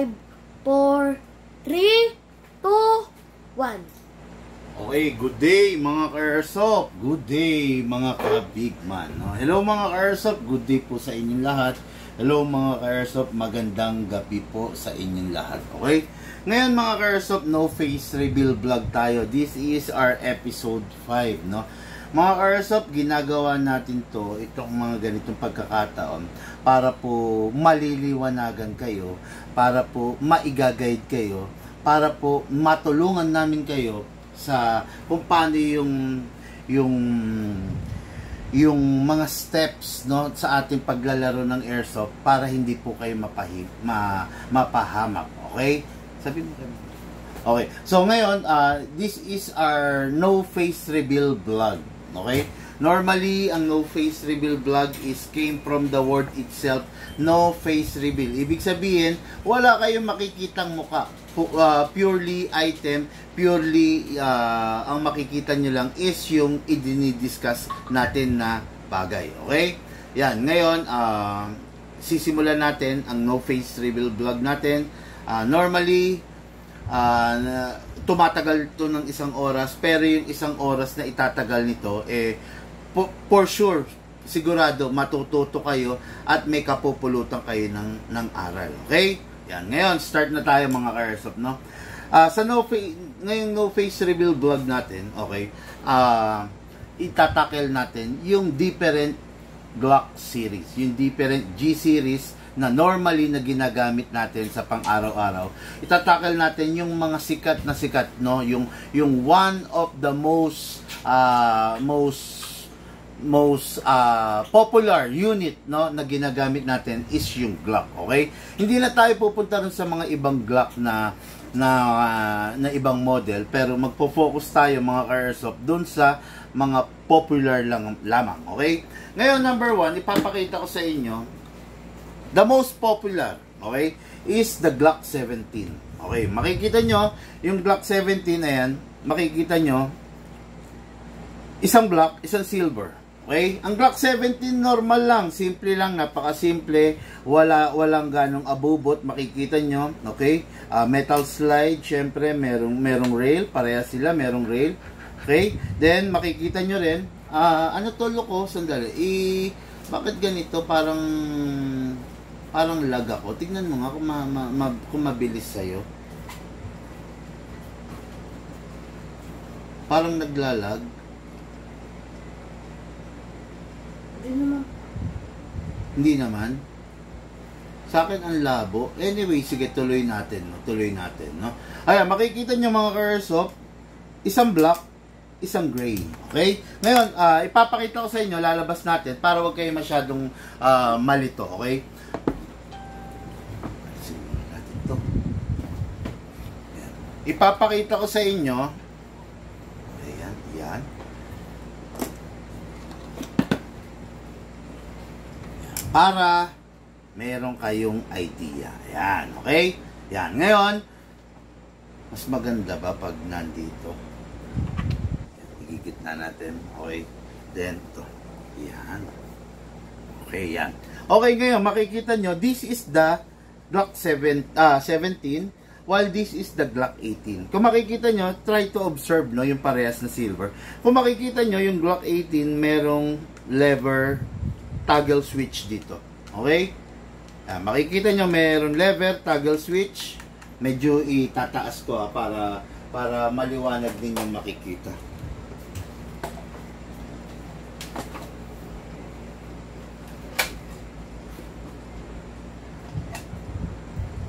4, 3, 2, 1. Okay, good day mga ka-airsoft. Good day mga ka-bigman. Hello mga ka-airsoft, good day po sa inyong lahat. Hello mga ka-airsoft, magandang gabi po sa inyong lahat. Okay? Ngayon mga ka-airsoft, no face reveal vlog tayo. This is our episode 5, no? Mga ka-airsoft, ginagawa natin to, itong mga ganitong pagkakataon para po maliliwanagan kayo, para po maiga-guide kayo, para po matulungan namin kayo sa kung paano yung mga steps, no, sa ating paglalaro ng airsoft para hindi po kayo mapahamak. Okay? Sabi mo kami. Okay. So ngayon, this is our no face reveal vlog. Okay? Normally, ang no face reveal vlog came from the word itself, no face reveal. Ibig sabihin, wala kayong makikitang muka. Purely item, purely ang makikita nyo lang is yung i-discuss natin na bagay. Okay? Yan. Ngayon, sisimulan natin ang no face reveal vlog natin. Normally, tumatagal to ng isang oras, pero yung isang oras na itatagal nito, for sure, sigurado matututo kayo at may kapupulutan kayo ng aral. Okay? Yan. Ngayon, start na tayo mga ka-airsoft, no? Sa ngayong no face reveal vlog natin, okay, itatakel natin yung different Glock series, yung different G series na normally na ginagamit natin sa pang-araw-araw. Itatakel natin yung mga sikat, no? Yung one of the most popular unit, no, na ginagamit natin is yung Glock. Okay? Hindi na tayo pupunta rin sa mga ibang Glock na ibang model, pero magpo-focus tayo mga ka-airsoft dun sa mga popular lamang. Okay? Ngayon, number 1, ipapakita ko sa inyo the most popular, okay, is the Glock 17. Okay, makikita nyo yung Glock 17 na yan, makikita nyo isang black, isang silver. Okay? Ang Glock 17 normal lang, simple lang, napakasimple, walang ganong abubot, makikita nyo, okay? Metal slide, syempre merong rail, pareha sila, merong rail. Okay? Then makikita nyo rin, ano to ko, sandali. Bakit ganito parang lag ako? Tignan mo nga kung mabilis sa'yo. Parang naglalag. Hindi naman. Sa akin ang labo. Anyway, sige, tuloy natin, no? Ayan, makikita nyo mga ka-airsoft, isang black, isang gray. Okay? Ngayon, ipapakita ko sa inyo, lalabas natin para wag kayo masyadong malito. Okay? Simulan natin to. Ayan. Ipapakita ko sa inyo. Ayan, yan. Para meron kayong idea. Ayan, okay? Yan. Ngayon, mas maganda ba pag nandito? Igigit na natin. Okay. Then, to. Yan. Okay, yan. Okay, ngayon, makikita nyo, this is the Glock 17, while this is the Glock 18. Kung makikita nyo, try to observe, no, yung parehas na silver. Kung makikita nyo, yung Glock 18, merong lever toggle switch dito. Okay? Makikita nyo meron lever, toggle switch. Medyo itataas ko para maliwanag din yung makikita.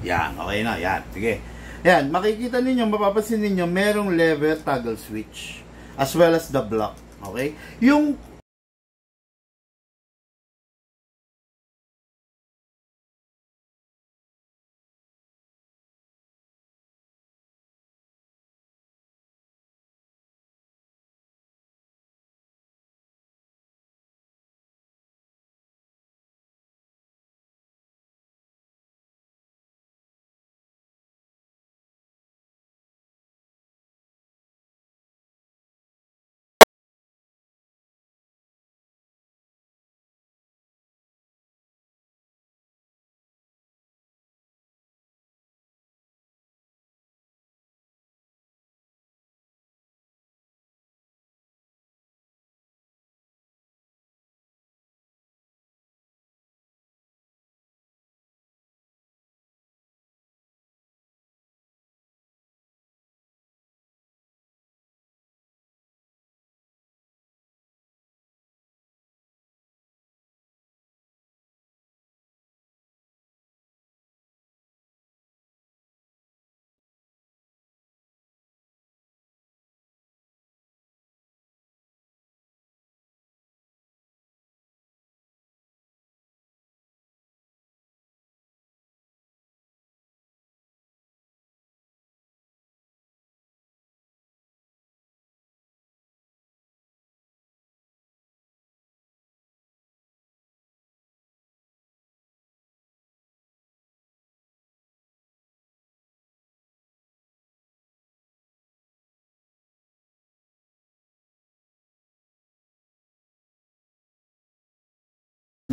Yan, okay na. Yan, sige. Yan, makikita ninyo, mapapansin ninyo, merong lever, toggle switch. As well as the block. Okay? Yung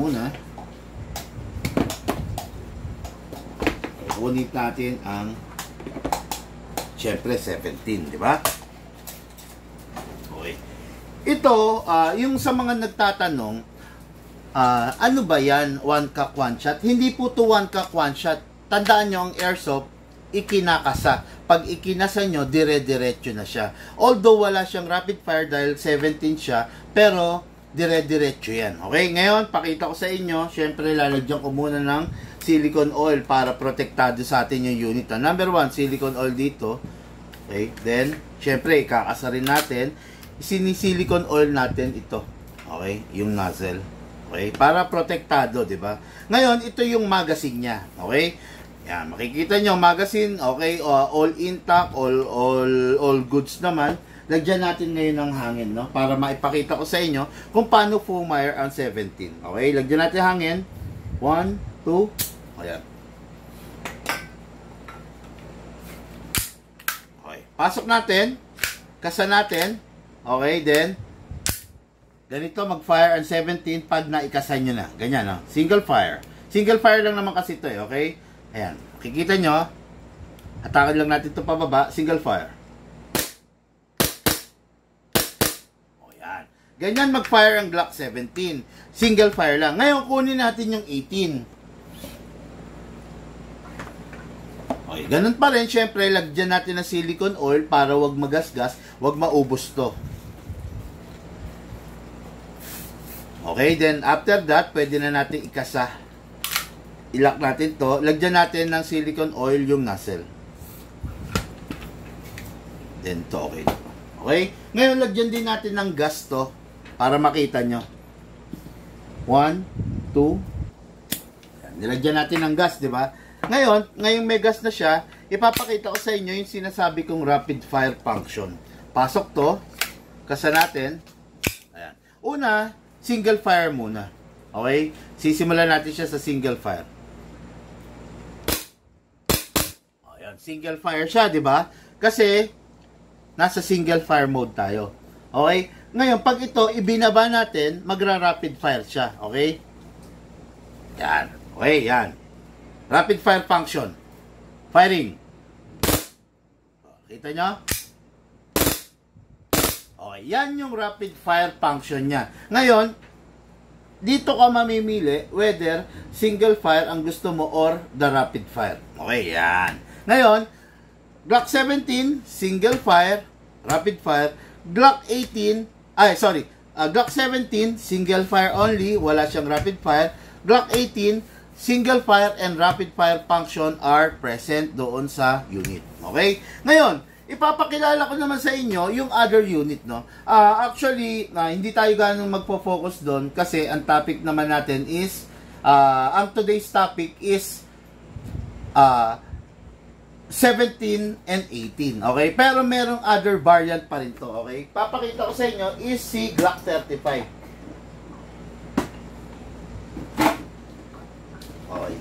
muna. Unit natin ang syempre 17, di ba? Okay. Ito, yung sa mga nagtatanong, ano ba yan, one cock, one shot? Hindi po to one cock, one shot. Tandaan nyo, ang airsoft, ikinakasa. Pag ikinasa nyo, dire-diretso na siya. Although wala siyang rapid fire dahil 17 siya, pero dire-diretso yan. Okay, ngayon, pakita ko sa inyo, syempre lalagyan ko muna ng silicone oil para protektado sa atin yung unit. Number 1, silicone oil dito. Okay, then, syempre, ikakasa rin natin. Sinisilicone oil natin ito. Okay, yung nozzle. Okay, para protektado, di ba? Ngayon, ito yung magazine niya. Okay, yan, makikita nyo, magazine, okay, all intact, all goods naman. Lagyan natin ngayon ng hangin, no? Para maipakita ko sa inyo kung paano fumire ang 17. Okay, lagyan natin hangin. 1, 2, ayan. Okay, pasok natin. Kasa natin. Okay, then, ganito mag-fire ang 17 pag naikasan nyo na. Ganyan, no? Single fire. Single fire lang naman kasi ito, eh, okay? Ayan, kikita nyo. Hatakan lang natin ito pababa. Single fire. O, yan. Ganyan mag-fire ang Glock 17. Single fire lang. Ngayon, kunin natin yung 18. Okay, ganun pa rin, syempre, lagyan natin ng silicone oil para wag magasgas, wag maubos to. Okay, then after that, pwede na natin ikasa. Ilak natin to. Lagyan natin ng silicone oil yung nozzle. Then to, okay. Okay, ngayon lagyan din natin ng gas to para makita nyo. 1, 2. Nilagyan natin ng gas, di ba? Ngayon, ngayong may gas na siya, ipapakita ko sa inyo yung sinasabi kong rapid fire function. Pasok to, kasa natin. Ayan. Una, single fire muna. Okay? Sisimulan natin siya sa single fire. Ayan, single fire siya, di ba? Kasi, nasa single fire mode tayo. Okay? Ngayon, pag ito, ibinaba natin, magra-rapid fire siya. Okay? Yan. Okay, yan. Rapid fire function. Firing. Kita nyo? Okay, yan yung rapid fire function niya. Ngayon, dito ka mamimili whether single fire ang gusto mo or the rapid fire. Okay, yan. Ngayon, Glock 17, single fire, rapid fire. Glock 18, Glock 17, single fire only, wala siyang rapid fire. Glock 18, single fire and rapid fire function are present doon sa unit. Okay? Ngayon, ipapakilala ko naman sa inyo yung other unit, no? Actually, hindi tayo ganun magpo-focus doon kasi ang topic naman natin is, ang today's topic is 17 and 18. Okay? Pero merong other variant pa rin to. Okay? Papakita ko sa inyo is si Glock 35. Okay.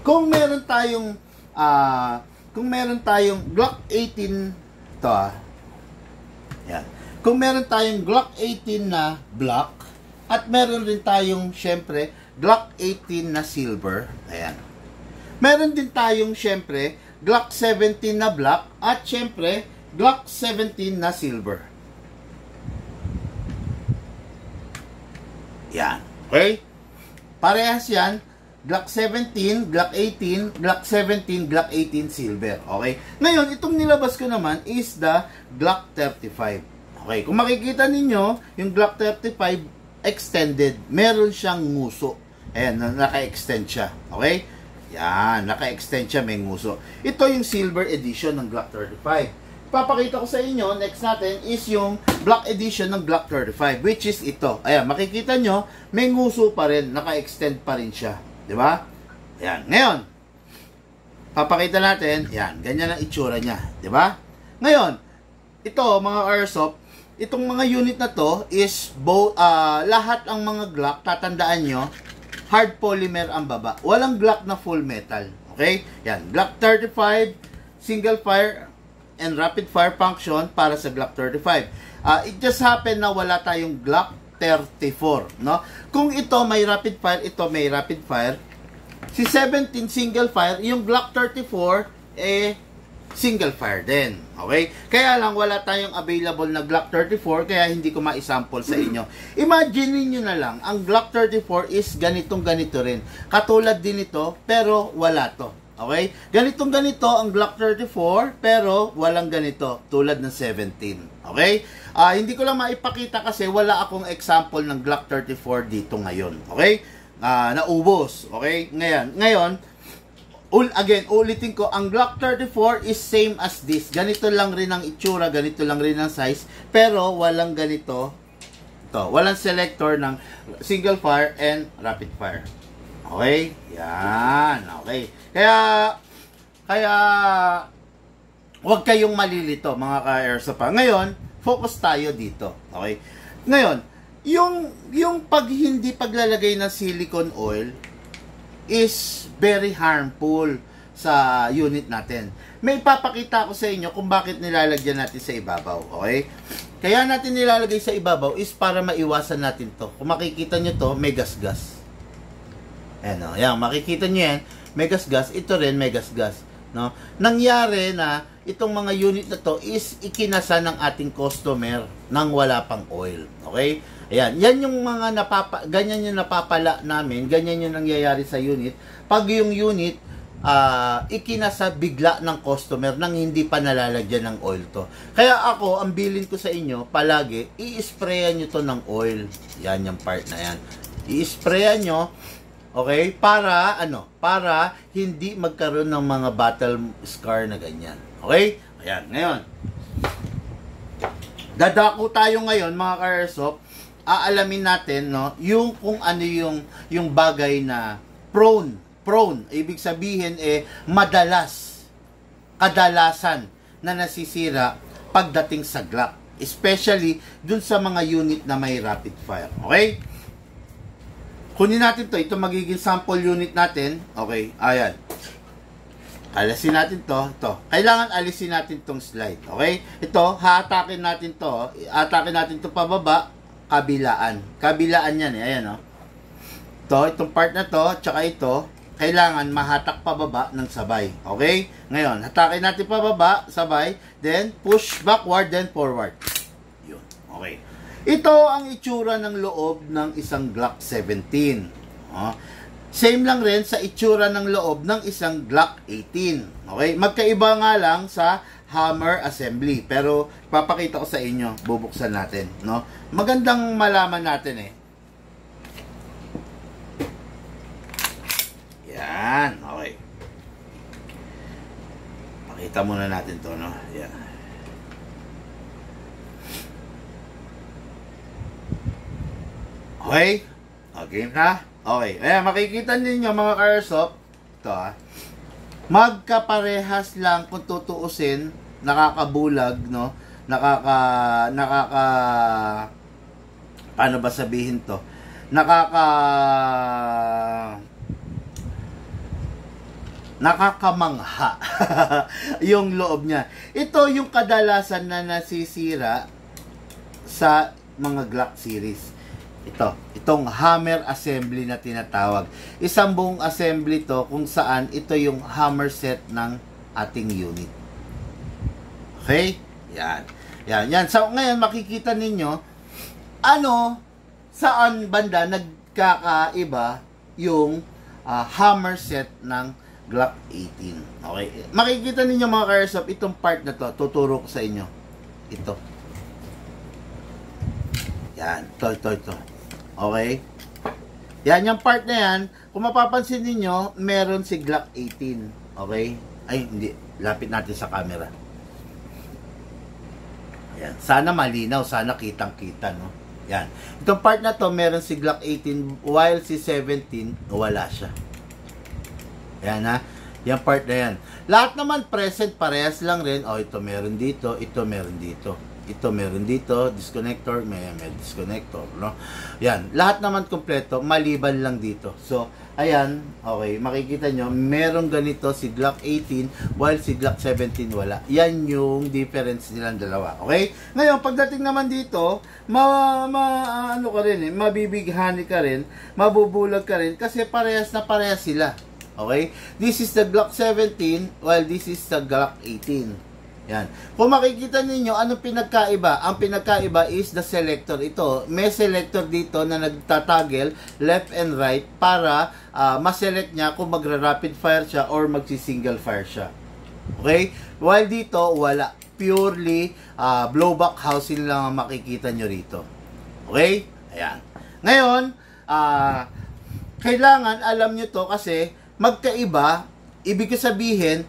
Kung meron tayong Glock 18 to, yan. Kung meron tayong Glock 18 na black at meron rin tayong syempre Glock 18 na silver, ayan. Meron din tayong syempre Glock 17 na black at syempre Glock 17 na silver. Yan. Okay? Parehas yan, Glock 17, Glock 18, Glock 17, Glock 18 silver. Okay? Ngayon, itong nilabas ko naman is the Glock 35. Okay? Kung makikita ninyo, yung Glock 35 extended, meron siyang nguso. Ayan, naka-extend siya. Okay? Yan, naka-extend siya, may nguso. Ito yung silver edition ng Glock 35. Papakita ko sa inyo, next natin is yung Black Edition ng Glock 35, which is ito. Ayan, makikita nyo, may nguso pa rin, naka-extend pa rin siya. Diba? Ayan, ngayon, papakita natin, yan, ganyan ang itsura niya. Diba? Ngayon, ito, mga airsoft, itong mga unit na to is, lahat ang mga Glock, tatandaan nyo, hard polymer ang baba. Walang Glock na full metal. Okay? Yan, Glock 35, single fire, and rapid fire function para sa Glock 35. It just happened na wala tayong Glock 34, no? Kung ito may rapid fire, ito may rapid fire. Si 17 single fire, yung Glock 34 single fire din. Okay? Kaya lang wala tayong available na Glock 34 kaya hindi ko ma-sample sa inyo. Imagine niyo na lang, ang Glock 34 is ganitong ganito rin. Katulad din ito, pero wala to. Okay? Ganitong ganito ang Glock 34, pero walang ganito, tulad ng 17. Okay? Hindi ko lang maipakita kasi wala akong example ng Glock 34 dito ngayon. Okay? Naubos. Okay? Ngayon, ulitin ko, ang Glock 34 is same as this. Ganito lang rin ang itsura, ganito lang rin ang size, pero walang ganito. Ito, walang selector ng single fire and rapid fire. Okay? Yan. Okay. Kaya, huwag kayong malilito, mga ka-airsoft. Ngayon, focus tayo dito. Okay? Ngayon, yung hindi paglalagay ng silicone oil is very harmful sa unit natin. May ipapakita ko sa inyo kung bakit nilalagyan natin sa ibabaw. Okay? Kaya natin nilalagay sa ibabaw is para maiwasan natin to. Kung makikita nyo to, may gas-gas. Ayan o. Yan, makikita nyo yan, may gas-gas. Ito rin, may gas-gas. No? Nangyari na itong mga unit na to is ikinasa ng ating customer nang wala pang oil. Okay? Ayan, yan yung mga ganyan yung napapala namin, ganyan yung nangyayari sa unit. Pag yung unit, ikinasa bigla ng customer nang hindi pa nalalagyan ng oil to. Kaya ako, ang bilin ko sa inyo, palagi, i-sprayan nyo to ng oil. Yan yung part na yan. I-sprayan nyo, okay, para hindi magkaroon ng mga battle scar na ganyan. Okay? Ayan, ngayon. Dadako tayo ngayon, mga ka-airsoft, aalamin natin, no, yung kung ano yung bagay na prone, ibig sabihin kadalasan na nasisira pagdating sa Glock, especially dun sa mga unit na may rapid fire. Okay? Kunin natin to, ito magiging sample unit natin. Okay, ayan. Alisin natin to. Kailangan alisin natin tong slide. Okay? Ito, hatakin natin to pababa, kabilaan yan ayan itong part na to, tsaka ito, kailangan mahatak pababa ng sabay. Okay? Ngayon, hatakin natin pababa, sabay, then push backward, then forward. Yun. Okay. Ito ang itsura ng loob ng isang Glock 17. Same lang rin sa itsura ng loob ng isang Glock 18. Okay? Magkaiba nga lang sa hammer assembly. Pero papakita ko sa inyo, bubuksan natin, no? Magandang malaman natin Yan, okay. Pakita muna natin to, no? Yan. Okay? Okay na? Okay. Ayan, makikita ninyo mga ka-airsoft. Ito magkaparehas lang kung tutuusin, nakakabulag, no? Paano ba sabihin to? Nakakamangha yung loob niya. Ito yung kadalasan na nasisira sa mga Glock series. Itong hammer assembly na tinatawag. Isang buong assembly to kung saan ito yung hammer set ng ating unit. Okay? Yan. So, ngayon makikita ninyo saan banda nagkakaiba yung hammer set ng Glock 18. Okay? Makikita ninyo mga ka-airsoft, itong part na to, tuturo ko sa inyo. Ito. Yan. Ito. Okay? Yan, yung part na yan, kung mapapansin ninyo, meron si Glock 18. Okay? Ay, hindi. Lapit natin sa camera. Ayan. Sana malinaw, sana kitang-kita, no? Yan. Itong part na to, meron si Glock 18, while si 17, wala siya. Yan, ha? Yung part na yan. Lahat naman present, parehas lang rin. O, ito meron dito, ito meron dito. Ito meron dito, disconnector, may disconnector, no? Yan, lahat naman kompleto, maliban lang dito. So, Ayan, okay, makikita nyo, meron ganito si Glock 18 while si Glock 17 wala. Yan yung difference nilang dalawa, okay? Ngayon, pagdating naman dito, ano ka rin mabibighani ka rin, mabubulag ka rin kasi parehas na parehas sila. Okay? This is the Glock 17 while this is the Glock 18. Yan. Kung makikita ninyo, anong pinagkaiba? Ang pinagkaiba is the selector. Ito, may selector dito na nagtatoggle left and right para ma-select niya kung magra-rapid fire siya or magsi-single fire siya. Okay? While dito, wala. Purely blowback housing lang ang makikita nyo rito. Okay? Ayan. Ngayon, kailangan alam nyo to kasi magkaiba, ibig sabihin,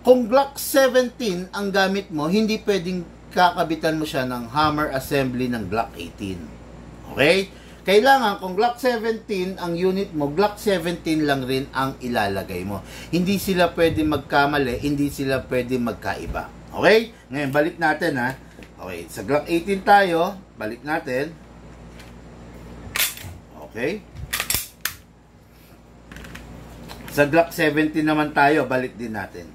kung Glock 17 ang gamit mo, hindi pwedeng kakabitan mo siya ng hammer assembly ng Glock 18. Okay? Kailangan, kung Glock 17 ang unit mo, Glock 17 lang rin ang ilalagay mo. Hindi sila pwedeng magkamali, hindi sila pwedeng magkaiba. Okay? Ngayon, balik natin ha. Okay, sa Glock 18 tayo, balik natin. Okay? Sa Glock 17 naman tayo, balik din natin.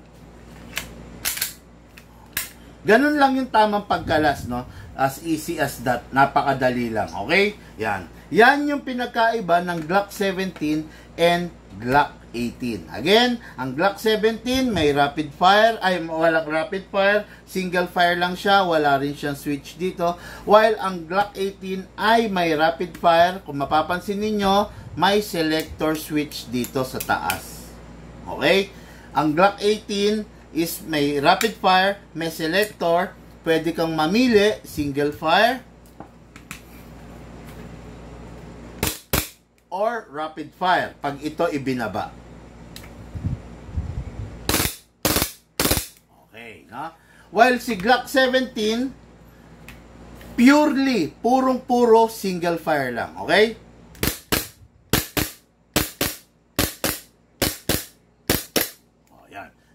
Ganun lang yung tamang pagkalas, no? As easy as that. Napakadali lang, okay? Yan. Yan yung pinagkaiba ng Glock 17 and Glock 18. Again, ang Glock 17 may rapid fire, ay walang rapid fire, single fire lang siya, wala rin siyang switch dito. While ang Glock 18 ay may rapid fire, kung mapapansin ninyo, may selector switch dito sa taas. Okay? Ang Glock 18 is may rapid fire, may selector, pwede kang mamili, single fire or rapid fire pag ito ibinaba. Okay, no? While si Glock 17 purely, purong-puro single fire lang, okay?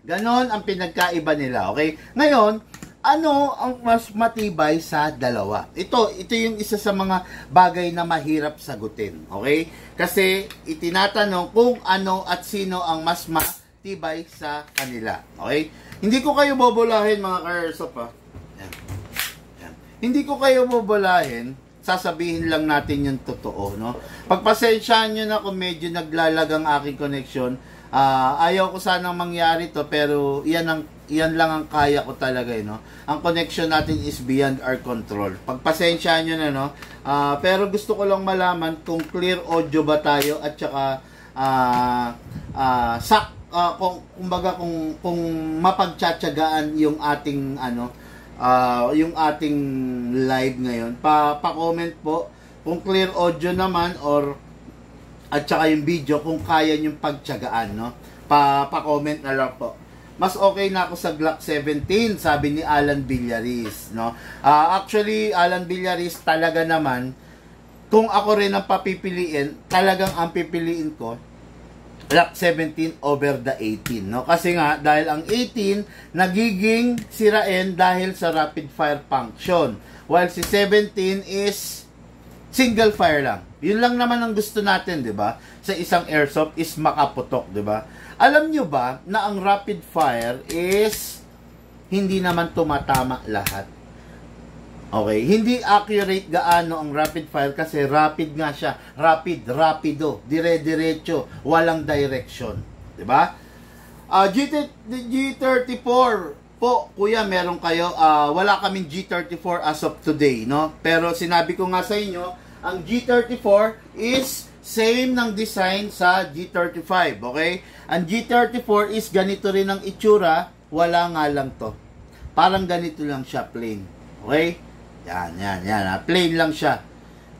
Ganon ang pinagkaiba nila, okay? Ngayon, ano ang mas matibay sa dalawa? Ito yung isa sa mga bagay na mahirap sagutin, okay? Kasi itinatanong kung ano at sino ang mas matibay sa kanila, okay? Hindi ko kayo bobolahin mga ka-airsoft, ha? Yan. Yan. Hindi ko kayo bobolahin, sasabihin lang natin yung totoo, no? Pagpasensyahan nyo na kung medyo naglalag ang aking connection. Ayaw ko sanang mangyari to pero yan lang ang kaya ko talaga, no. Ang connection natin is beyond our control. Pagpasensyahan niyo na, no. Pero gusto ko lang malaman kung clear audio ba tayo at saka kung mapagtsatsagaan yung ating yung ating live ngayon. Pa-comment po kung clear audio naman or at saka yung video kung kaya nyong pagtyagaan, no? Pa-comment na lang po. Mas okay na ako sa Glock 17, sabi ni Alan Villaris, no? Actually, Alan Villaris talaga naman, kung ako rin ang papipiliin, talagang ang pipiliin ko, Glock 17 over the 18, no? Kasi nga, dahil ang 18, nagiging sirain dahil sa rapid fire function. While si 17 is single fire lang. Yun lang naman ang gusto natin, 'di ba? Sa isang airsoft is makaputok, 'di ba? Alam nyo ba na ang rapid fire is hindi naman tumatama lahat. Okay, hindi accurate gaano ang rapid fire kasi rapid nga siya, rapido, dire-diretso, walang direction, 'di ba? G34 po, kuya, meron kayo, wala kaming G34 as of today, no? Pero sinabi ko nga sa inyo, ang G34 is same ng design sa G35, okay? Ang G34 is ganito rin ang itsura, wala nga lang to. Parang ganito lang siya, plain. Okay? Yan, plain lang siya.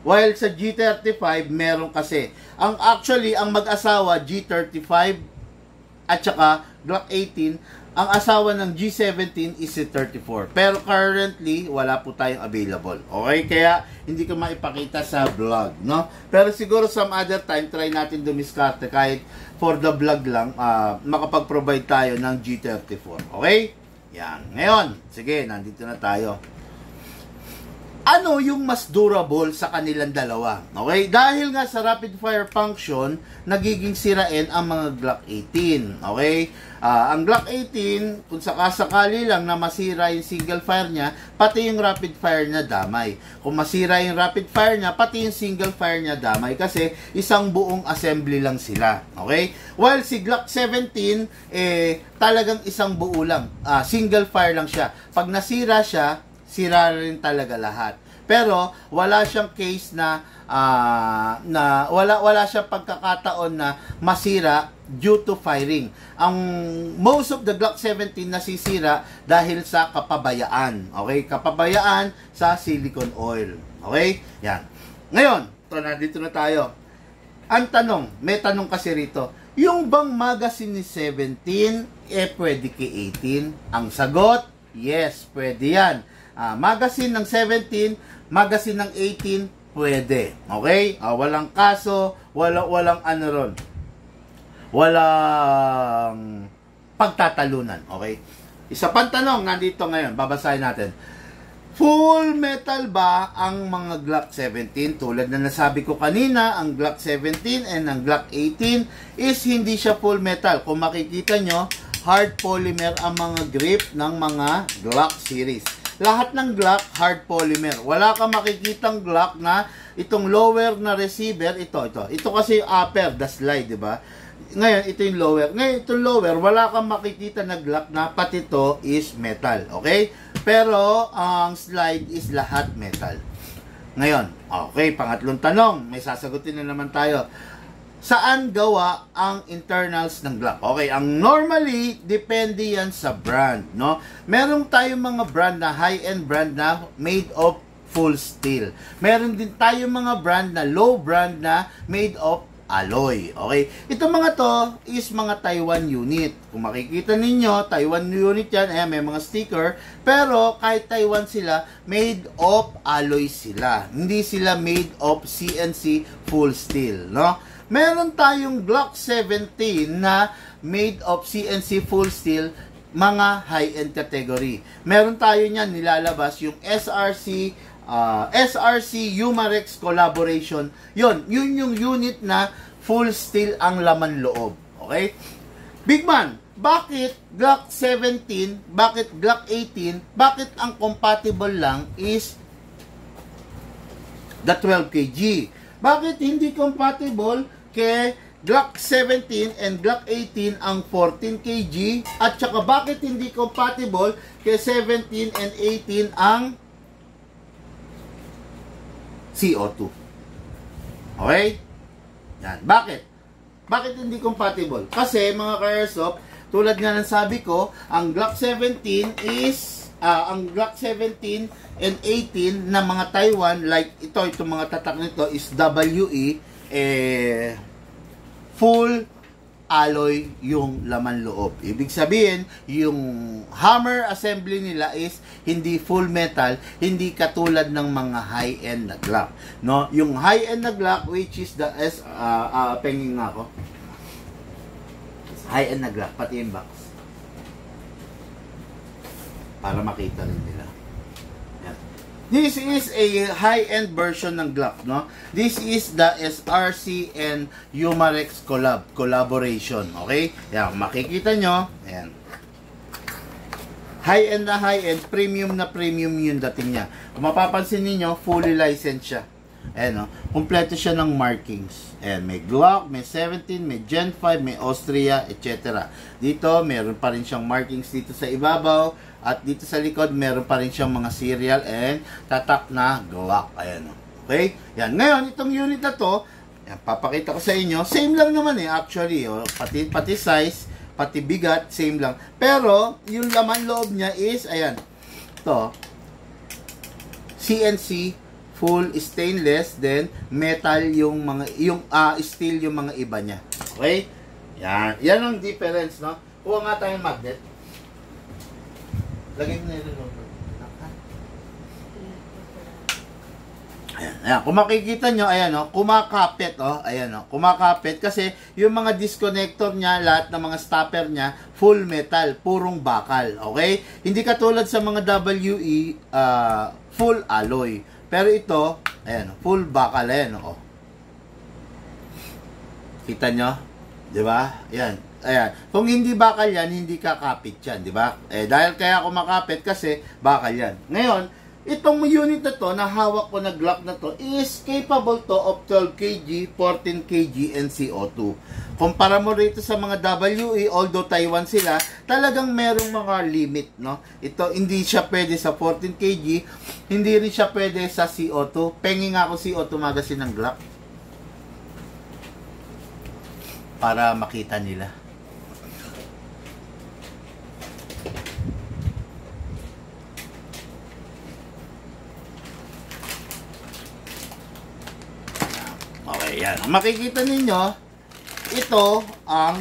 While sa G35, meron kasi. Actually, ang mag-asawa, G35 at saka Glock 18, ang asawa ng G17 is si 34. Pero currently, wala po tayong available. Okay? Kaya, hindi ko maipakita sa vlog, no? Pero siguro some other time, try natin dumiskarte kahit for the vlog lang, makapag-provide tayo ng G34. Okay? Yan. Ngayon, sige, nandito na tayo. ano yung mas durable sa kanilang dalawa? Okay? Dahil nga sa rapid fire function, nagiging sirain ang mga Glock 18. Okay? Ang Glock 18, kung sakasakali lang na masira yung single fire niya, pati yung rapid fire niya damay. Kung masira yung rapid fire niya, pati yung single fire niya damay. Kasi isang buong assembly lang sila. Okay? While si Glock 17, talagang isang buo lang. Single fire lang siya. Pag nasira siya, sira rin talaga lahat. Pero wala siyang case na wala siyang pagkakataon na masira due to firing. Ang most of the Glock 17 nasisira dahil sa kapabayaan. Okay? Kapabayaan sa silicone oil. Okay? Yan. Ngayon, dito na tayo. Ang tanong, may tanong kasi rito. Yung bang magazine ni 17 pwede kay 18? Ang sagot, yes, pwede yan. Magazine ng 17, magazine ng 18, pwede. Okay? Walang kaso, walang ano ron. Walang pagtatalunan. Okay? Isa pang tanong, nandito ngayon, babasahin natin. Full metal ba ang mga Glock 17? Tulad na nasabi ko kanina, ang Glock 17 and ang Glock 18 is hindi siya full metal. Kung makikita nyo, hard polymer ang mga grip ng mga Glock series. Lahat ng Glock, hard polymer. Wala kang makikitang Glock na itong lower na receiver, ito kasi yung upper, the slide, di ba? Ngayon, ito yung lower. Ngayon, itong lower, wala kang makikita na Glock na pati ito is metal. Okay? Pero, ang slide is lahat metal. Ngayon, okay, pangatlong tanong. May sasagutin na naman tayo. Saan gawa ang internals ng Glock? Okay, ang normally, depende yan sa brand, no? Meron tayong mga brand na high-end brand na made of full steel. Meron din tayong mga brand na low brand na made of alloy. Okay? Itong mga to is mga Taiwan unit. Kung makikita ninyo, Taiwan unit yan. Ayan, may mga sticker. Pero kahit Taiwan sila, made of alloy sila. Hindi sila made of CNC full steel. No? Meron tayong Glock 17 na made of CNC full steel, mga high-end category. Meron tayo niyan, nilalabas yung SRC Humarex collaboration. Yun yung unit na full steel ang laman loob. Okay? Big man, bakit Glock 17, bakit Glock 18, bakit ang compatible lang is the 12 kg? Bakit hindi compatible kay Glock 17 and Glock 18 ang 14 kg? At saka bakit hindi compatible kay 17 and 18 ang CO2? Okay? Yan. Bakit? Bakit hindi compatible? Kasi mga ka-airsoft, tulad nga ng sabi ko, ang Glock 17 is ang Glock 17 and 18 na mga Taiwan, like itong mga tatak nito is WE, full alloy yung laman loob. Ibig sabihin, yung hammer assembly nila is hindi full metal, hindi katulad ng mga high-end na Glock. No? Yung high-end na Glock, which is the penging nga ako. High-end na Glock, pati yung box. Para makita rin nila. Yan. This is a high-end version ng Glock, no? This is the SRC and Humarex collaboration, okay? Yan, makikita nyo, ayan. High-end na high-end, premium na premium yung dating niya. Kung mapapansin niyo, fully licensed siya. Ayan, no? Kompleto siya ng markings. Ayan, may Glock, may 17, may Gen 5, may Austria, etc. Dito, meron pa rin siyang markings dito sa ibabaw. At dito sa likod, meron pa rin siyang mga serial and tatak na Glock. Ayan, no? Okay? Yan. Ngayon, itong unit na to, yan, papakita ko sa inyo. Same lang naman actually. Oh. Pati size, pati bigat, same lang. Pero, yung laman loob niya is, ayan, to CNC, full stainless, then metal yung mga, steel yung mga iba niya. Okay? Yan. Yan ang difference, no? Kuha nga tayong magnet. Lagay mo na yun. Ayan, ayan. Kung makikita nyo, ayan, oh, kumakapit, oh, ayan, oh, kumakapit kasi yung mga disconnector niya, lahat ng mga stopper niya, full metal, purong bakal, okay? Hindi katulad sa mga WE, full alloy. Pero ito, ayan, full bakal, ayan, oh. Kita nyo? Di ba? Ayan. Ayan. Kung hindi bakal yan, hindi kakapit yan, di ba? Eh, dahil kaya kumakapit kasi bakal yan. Ngayon, itong unit na to, na hawak ko na Glock na to, is capable to of 12 kg, 14 kg, and CO2. Kumpara mo rito sa mga WE, although Taiwan sila, talagang merong mga limit, no? Ito, hindi siya pwede sa 14 kg, hindi rin siya pwede sa CO2. Pengi nga ako CO2 magazine ng Glock. Para makita nila. Okay, yan. Makikita ninyo, ito ang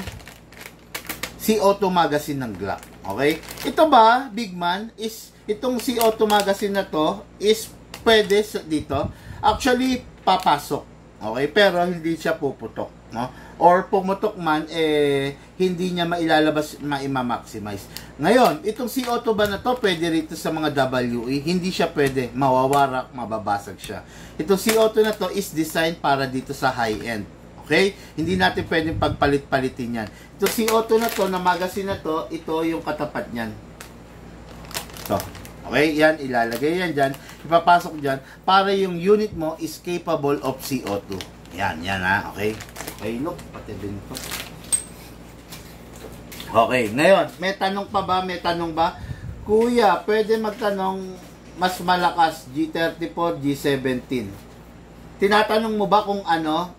CO2 magazine ng Glock. Okay? Ito ba, big man, is itong CO2 magazine na to is pwede dito. Actually, papasok. Okay? Pero hindi siya puputok, no? Or pumutok man, hindi niya mailalabas, maima-maximize. Ngayon, itong CO2 ba na to, pwede rito sa mga WE, hindi siya pwede, mawawarak, mababasag siya. Itong CO2 na to is designed para dito sa high-end. Okay? Hindi natin pwedeng pagpalit-palitin yan. Itong CO2 na to, na magazine na to, ito yung katapat niyan. Ito. Okay? Yan, ilalagay yan dyan, ipapasok dyan, para yung unit mo is capable of CO2. Yan, yan ha, okay? Okay, look, pati din ito. Okay, ngayon, may tanong pa ba? May tanong ba? Kuya, pwede magtanong mas malakas, G34, G17. Tinatanong mo ba kung ano,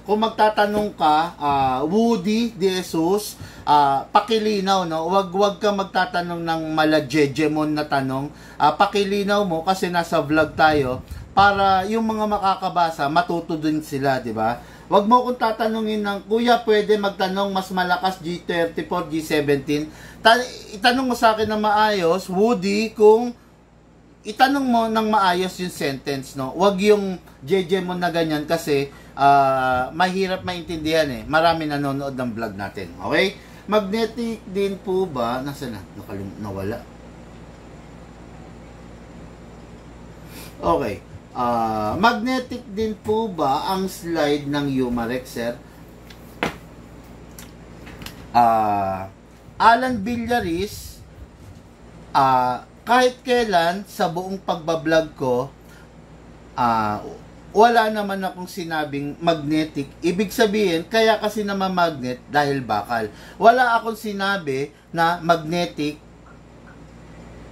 kung magtatanong ka, Woody De Jesus, pakilinaw, no? Wag ka magtatanong ng mala-jejemon na tanong. Pakilinaw mo kasi nasa vlog tayo para yung mga makakabasa, matuto din sila, di ba? Wag mo kung tatanungin ng, Kuya, pwede magtanong mas malakas G34, G17. Itanong mo sa akin na maayos, Woody, kung itanong mo ng maayos yung sentence, no? Wag yung JJ mo na ganyan kasi mahirap maintindihan eh. Marami nanonood ng vlog natin. Okay? Magnetic din po ba? Nasaan na? Nawala. Okay. Magnetic din po ba ang slide ng Umarex, sir? Alan Villaris, kahit kailan sa buong pagbablog ko, wala naman akong sinabing magnetic. Ibig sabihin, kaya kasi naman magnet dahil bakal. Wala akong sinabi na magnetic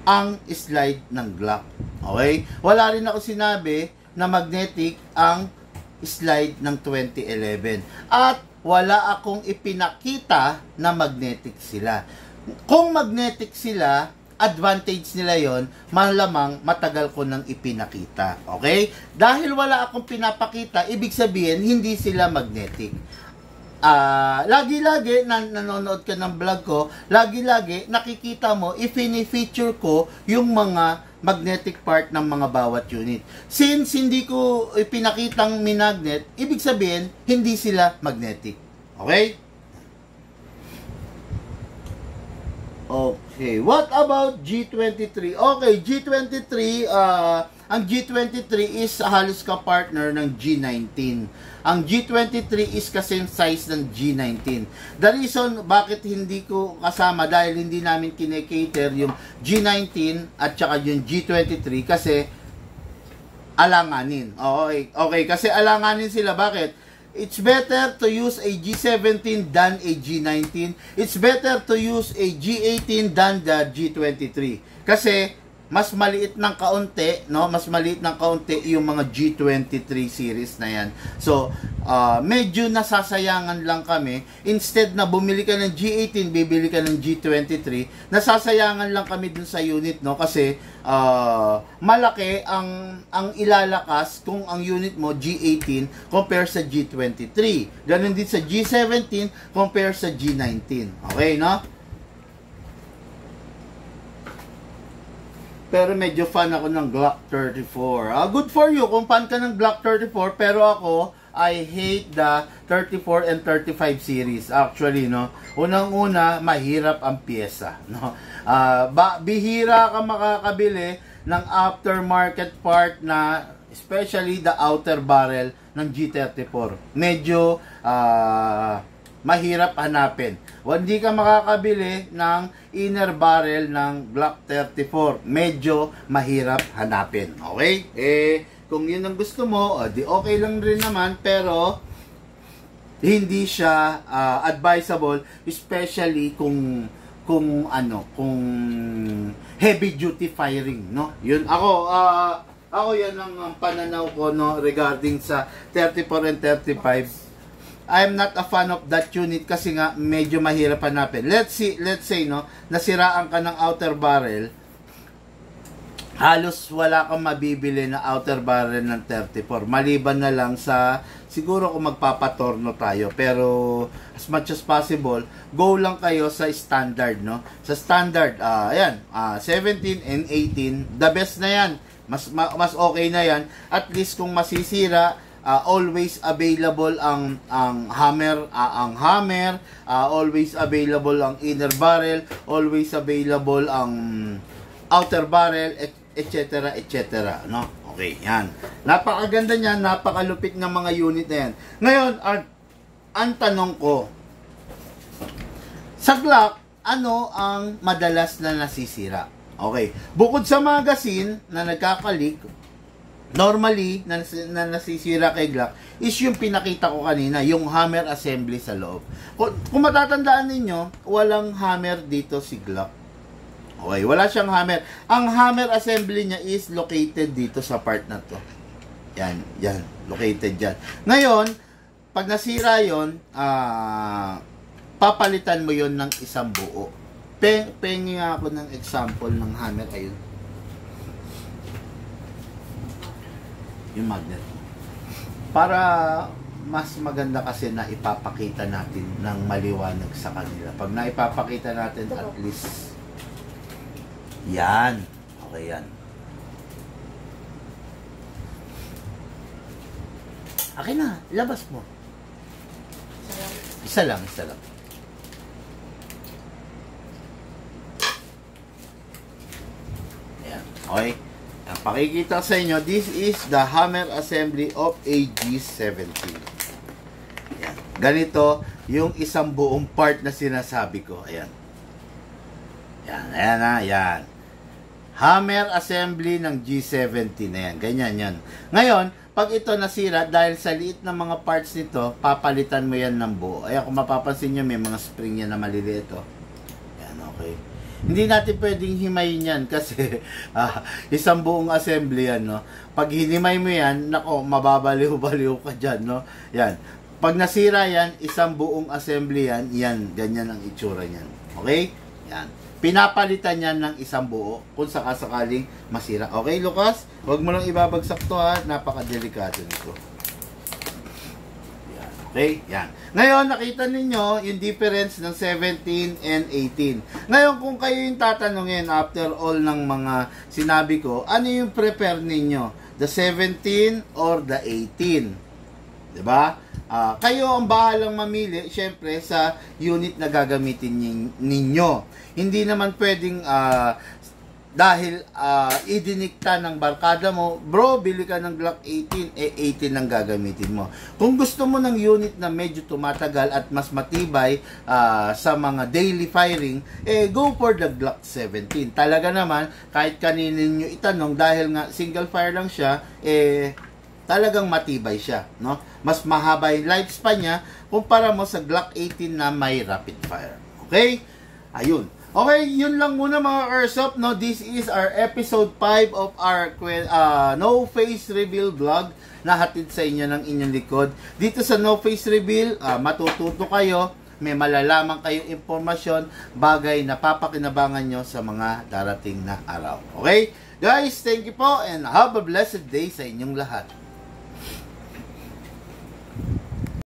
ang slide ng Glock. Okay? Wala rin ako sinabi na magnetic ang slide ng 2011. At wala akong ipinakita na magnetic sila. Kung magnetic sila, advantage nila yon, malamang matagal ko nang ipinakita. Okay? Dahil wala akong pinapakita, ibig sabihin, hindi sila magnetic. Lagi-lagi nanonood ka ng vlog ko, lagi-lagi nakikita mo, i-feature ko yung mga magnetic part ng mga bawat unit. Since hindi ko ipinakitang minagnet, ibig sabihin, hindi sila magnetic. Okay? Okay, what about G23? Okay, G23, ang G23 is halos ka-partner ng G19. Ang G23 is kasing size ng G19. The reason bakit hindi ko kasama dahil hindi namin kinekater yung G19 at saka yung G23 kasi alanganin. Okay, kasi alanganin sila. Bakit? It's better to use a G17 than a G19. It's better to use a G18 than the G23. Kasi mas maliit ng kaunti, no? Mas maliit ng kaunti yung mga G23 series na yan. So, medyo nasasayangan lang kami. Instead na bumili ka ng G18, bibili ka ng G23, nasasayangan lang kami dun sa unit, no? Kasi malaki ang ilalakas kung ang unit mo G18 compare sa G23. Ganun din sa G17 compare sa G19. Okay, no? pero medyo fan ako ng Glock 34. Good for you kung fan ka ng Glock 34, pero ako, I hate the 34 and 35 series. Actually, no, unang-una, mahirap ang pyesa, no. Bihira ka makakabili ng aftermarket part na, especially the outer barrel ng G34. Medyo mahirap hanapin. Hindi ka makakabili ng inner barrel ng Glock 34. Medyo mahirap hanapin. Okay? Kung yun ang gusto mo, di okay lang rin naman, pero hindi siya advisable, especially kung heavy duty firing, no? Yun ako yan ang pananaw ko, no, regarding sa 34 and 35. I'm not a fan of that unit kasi nga medyo mahirap hanapin. Let's say, no, nasiraan ka ng outer barrel, halos wala kang mabibili na outer barrel ng 34. Maliban na lang sa, siguro kung magpapatorno tayo. Pero, as much as possible, go lang kayo sa standard, no? Sa standard, ayan, 17 and 18, the best na yan. Mas okay na yan. At least kung masisira, always available ang hammer, always available ang inner barrel, always available ang outer barrel, etc. no? Okay, yan. Napakaganda niyan, napakalupit ng mga unit na yan. Ngayon, ang tanong ko, sa Glock, ano ang madalas na nasisira? Okay, bukod sa magazine na nagkakalik, normally, na nasisira kay Glock, is yung pinakita ko kanina, yung hammer assembly sa loob. Kung matatandaan ninyo, walang hammer dito si Glock. Okay, wala siyang hammer. Ang hammer assembly niya is located dito sa part na to. Yan, located dyan. Ngayon, pag nasira yon, papalitan mo yon ng isang buo. Pengi nga ako ng example ng hammer, ayun. Yung magnet. Para mas maganda kasi na ipapakita natin ng maliwanag sa kanila. Pag naipapakita natin, at least, yan. Okay, yan. Akin na, labas mo. Isa lang. Yan. Okay. Pakikita sa inyo, this is the hammer assembly of AG-17. Yan. Ganito yung isang buong part na sinasabi ko. Ayan. Yan. Hammer assembly ng G-17 na yan. Ganyan yan. Ngayon, pag ito nasira, dahil sa liit ng mga parts nito, papalitan mo yan ng buo. Ayan, kung mapapansin nyo, may mga spring yan na maliliit. Yan, okay. Hindi natin pwedeng himayin yan kasi isang buong assembly yan, no? Pag hinimay mo yan, nako, mababaliw-baliw ka dyan, no? Yan. Pag nasira yan, isang buong assembly yan, ganyan ang itsura niyan. Okay? Yan. Pinapalitan yan ng isang buo kung sakasakaling masira. Okay, Lucas? Huwag mo lang ibabagsak to, ha? Napakadelikado nito. Yan. Okay? Yan. Ngayon, nakita ninyo yung difference ng 17 and 18. Ngayon, kung kayo yung tatanungin after all ng mga sinabi ko, ano yung prepare ninyo? The 17 or the 18? Diba? Kayo ang bahalang mamili, syempre, sa unit na gagamitin ninyo. Hindi naman pwedeng dahil idinikta ng barkada mo, bro, bili ka ng Glock 18, 18 ang gagamitin mo. Kung gusto mo ng unit na medyo tumatagal at mas matibay sa mga daily firing, go for the Glock 17. Talaga naman, kahit kaninin nyo itanong, dahil nga single fire lang siya, talagang matibay siya, no? Mas mahaba yung lifespan niya kumpara mo sa Glock 18 na may rapid fire. Okay? Ayun. Okay, yun lang muna mga Airsoft, no? This is our episode 5 of our No Face Reveal vlog na hatid sa inyo ng inyong likod. Dito sa No Face Reveal, matututo kayo, may malalaman kayong impormasyon, bagay na papakinabangan nyo sa mga darating na araw. Okay? Guys, thank you po and have a blessed day sa inyong lahat.